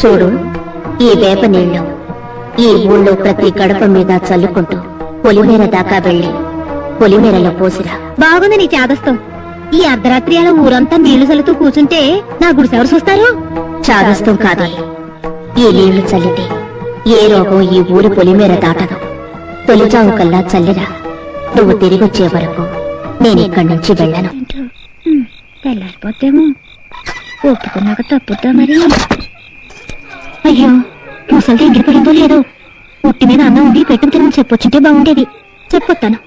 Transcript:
చూడు, ఈ వేప నీళ్లు ఈ ఊళ్ళో ప్రతి గడప మీద చల్లుకుంటూ పొలిమేర దాకా వెళ్లి పొలిమేరలో పోసిరా. బాగుంది నీ చాదస్తం. ఈ అర్ధరాత్రి అలా ఊరంతా నీళ్లు చల్లుతూ కూర్చుంటే నా గుడిసెవరు చూస్తారు? చాదస్తం కాదే, ఈ నీళ్లు చల్లితే ఏ రోగం ఈ ఊరి పొలిమేర దాటదు. తొలిచావు కల్లా చల్లిరా. నువ్వు తిరిగొచ్చే వరకు నేనిక్కడి నుంచి వెళ్ళను. తెల్లారిపోతేమో ఒప్పుకున్నాక తప్పుతా మరి. అయ్యో, ముసలిది ఇంటికి పడిందో లేదో. ఉట్టి మీద అన్నం ఉండి పెట్టు తినని చెప్పొచ్చుంటే బాగుండేది. చెప్పొత్తాను.